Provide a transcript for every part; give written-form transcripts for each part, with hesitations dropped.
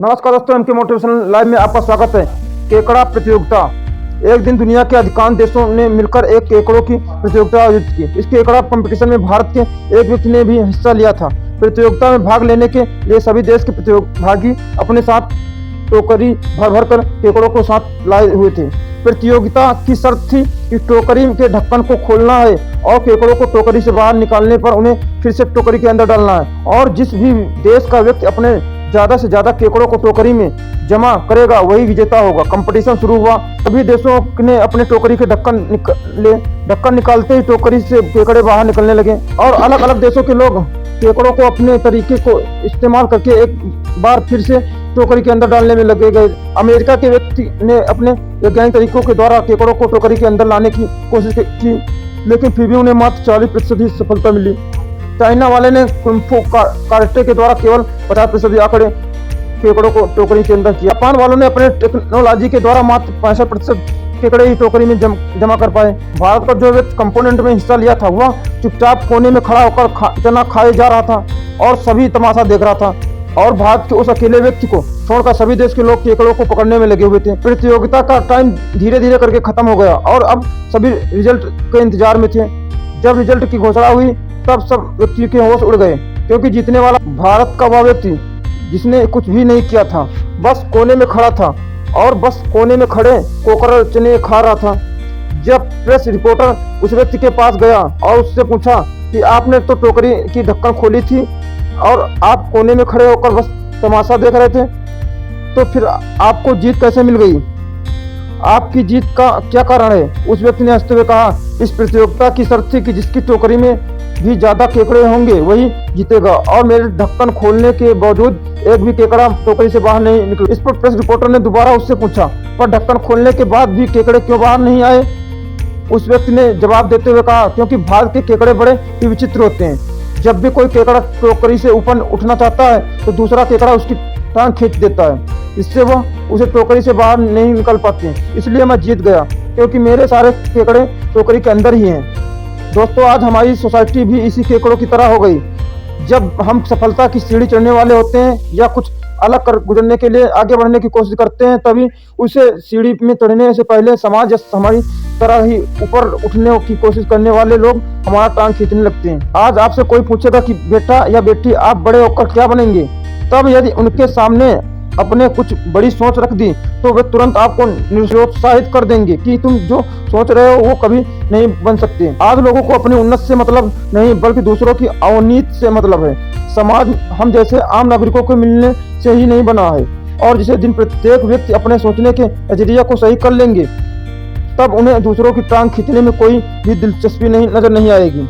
नमस्कार दोस्तों, एम के मोटिवेशनल लाइव में आपका स्वागत है। केकड़ा प्रतियोगिता। एक दिन दुनिया के अधिकांश देशों ने मिलकर एक केकड़ों की प्रतियोगिता आयोजित की। इस केकड़ा कंपटीशन में भारत के एक व्यक्ति ने भी हिस्सा लिया था। प्रतियोगिता में भाग लेने के लिए सभी देश के प्रतिभागी अपने साथ टोकरी भर भर कर केकड़ों को साथ लाए हुए थे। प्रतियोगिता की शर्त थी कि टोकरी के ढक्कन को खोलना है और केकड़ों को टोकरी से बाहर निकालने पर उन्हें फिर से टोकरी के अंदर डालना है, और जिस भी देश का व्यक्ति अपने ज्यादा से ज्यादा केकड़ों को टोकरी में जमा करेगा वही विजेता होगा। कंपटीशन शुरू हुआ। सभी देशों ने अपने टोकरी के ढक्कन निकालते ही टोकरी से केकड़े बाहर निकलने लगे, और अलग अलग देशों के लोग केकड़ों को अपने तरीके को इस्तेमाल करके एक बार फिर से टोकरी के अंदर डालने में लगे गए। अमेरिका के व्यक्ति ने अपने वैज्ञानिक तरीकों के द्वारा केकड़ों को टोकरी के अंदर लाने की कोशिश की, लेकिन फिर भी उन्हें मात्र 40% ही सफलता मिली। चाइना वाले ने कुंफू कराटे के द्वारा केवल 50% आंकड़े केकड़ों को टोकरी के अंदर किया। जापान वालों ने अपने टेक्नोलॉजी के द्वारा मात्र 65% केकड़े ही टोकरी में जमा कर पाए। भारत का जो व्यक्ति कंपोनेंट में हिस्सा लिया था वह चुपचाप कोने में खड़ा होकर चना खाए जा रहा था और सभी तमाशा देख रहा था, और भारत के उस अकेले व्यक्ति को छोड़कर सभी देश के लोग केकड़ों को पकड़ने में लगे हुए थे। प्रतियोगिता का टाइम धीरे धीरे करके खत्म हो गया और अब सभी रिजल्ट के इंतजार में थे। जब रिजल्ट की घोषणा हुई तब सब व्यक्ति के होश उड़ गए, क्योंकि जीतने वाला भारत का वह व्यक्ति जिसने कुछ भी नहीं किया था, बस कोने में खड़ा था और बस कोने में खड़े कोकरा चने खा रहा था। जब प्रेस रिपोर्टर उस व्यक्ति के पास गया और उससे पूछा कि आपने तो टोकरी की ढक्कन खोली थी और आप कोने में खड़े होकर बस तमाशा देख रहे थे, तो फिर आपको जीत कैसे मिल गई? आपकी जीत का क्या कारण है? उस व्यक्ति ने हंसते हुए कहा, इस प्रतियोगिता की शर्त थी कि जिसकी टोकरी में भी ज्यादा केकड़े होंगे वही जीतेगा, और मेरे ढक्कन खोलने के बावजूद एक भी केकड़ा टोकरी से बाहर नहीं निकला। इस पर प्रेस रिपोर्टर ने दोबारा उससे पूछा, पर ढक्कन खोलने के बाद भी केकड़े क्यों बाहर नहीं आए? उस व्यक्ति ने जवाब देते हुए कहा, क्योंकि भारत के केकड़े बड़े ही विचित्र होते हैं। जब भी कोई केकड़ा टोकरी से ऊपर उठना चाहता है तो दूसरा केकड़ा उसकी टांग खींच देता है, इससे वह उसे टोकरी से बाहर नहीं निकल पाते। इसलिए मैं जीत गया, क्योंकि मेरे सारे केकड़े टोकरी के अंदर ही हैं। दोस्तों, आज हमारी सोसाइटी भी इसी केकड़ों की तरह हो गई। जब हम सफलता की सीढ़ी चढ़ने वाले होते हैं या कुछ अलग कर गुजरने के लिए आगे बढ़ने की कोशिश करते हैं, तभी उसे सीढ़ी में चढ़ने से पहले समाज या हमारी तरह ही ऊपर उठने की कोशिश करने वाले लोग हमारा टांग खींचने लगते हैं। आज आपसे कोई पूछेगा कि बेटा या बेटी आप बड़े होकर क्या बनेंगे, तब यदि उनके सामने अपने कुछ बड़ी सोच रख दी तो वे तुरंत आपको निरुत्साहित कर देंगे कि तुम जो सोच रहे हो वो कभी नहीं बन सकते। आज लोगों को अपनी उन्नति से मतलब नहीं, बल्कि दूसरों की अवनीत से मतलब है। समाज हम जैसे आम नागरिकों को मिलने से ही नहीं बना है, और जिसे दिन प्रत्येक व्यक्ति अपने सोचने के नजरिया को सही कर लेंगे तब उन्हें दूसरों की टांग खींचने में कोई भी दिलचस्पी नजर नहीं आएगी।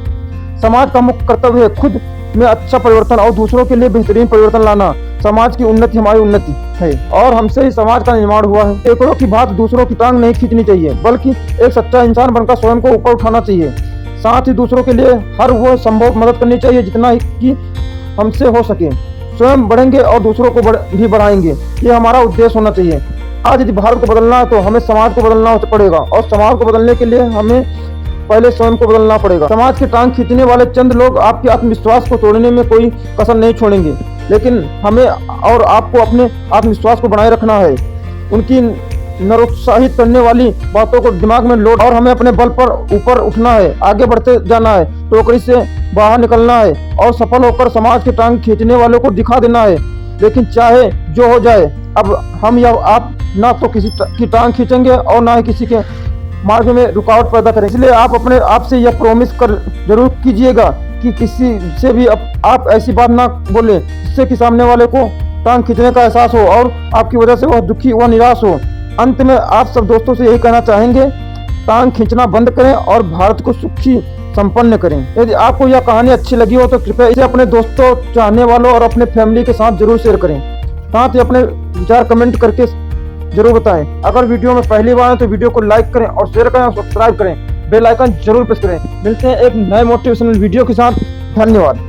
समाज का मुख्य कर्तव्य है खुद में अच्छा परिवर्तन और दूसरों के लिए बेहतरीन परिवर्तन लाना। समाज की उन्नति हमारी उन्नति है और हमसे ही समाज का निर्माण हुआ है। केकड़ों की बात दूसरों की टांग नहीं खींचनी चाहिए, बल्कि एक सच्चा इंसान बनकर स्वयं को ऊपर उठाना चाहिए। साथ ही दूसरों के लिए हर वो संभव मदद करनी चाहिए जितना कि हमसे हो सके। स्वयं बढ़ेंगे और दूसरों को भी बढ़ाएंगे, ये हमारा उद्देश्य होना चाहिए। आज यदि भारत को बदलना है तो हमें समाज को बदलना पड़ेगा, और समाज को बदलने के लिए हमें पहले स्वयं को बदलना पड़ेगा। समाज की टांग खींचने वाले चंद लोग आपके आत्मविश्वास को तोड़ने में कोई कसर नहीं छोड़ेंगे, लेकिन हमें और आपको अपने आत्मविश्वास को बनाए रखना है। उनकी निरुत्साहित करने वाली बातों को दिमाग में लोड, और हमें अपने बल पर ऊपर उठना है, आगे बढ़ते जाना है, टोकरी से बाहर निकलना है और सफल होकर समाज की टांग खींचने वालों को दिखा देना है। लेकिन चाहे जो हो जाए, अब हम या आप ना तो किसी की टांग खींचेंगे और ना ही किसी के मार्ग में रुकावट पैदा करें। इसलिए आप अपने आप से यह प्रॉमिस कर जरूर कीजिएगा कि किसी से भी आप ऐसी बात ना बोले जिससे कि सामने वाले को टांग खींचने का एहसास हो और आपकी वजह से वह दुखी व निराश हो। अंत में आप सब दोस्तों से यही कहना चाहेंगे, टांग खींचना बंद करें और भारत को सुखी संपन्न करें। यदि आपको यह कहानी अच्छी लगी हो तो कृपया इसे अपने दोस्तों, चाहने वालों और अपने फैमिली के साथ जरूर शेयर करें। साथ ही अपने विचार कमेंट करके जरूर बताएं। अगर वीडियो में पहली बार है तो वीडियो को लाइक करें और शेयर करें और सब्सक्राइब करें। बेल आइकन जरूर प्रेस करें। मिलते हैं एक नए मोटिवेशनल वीडियो के साथ। धन्यवाद।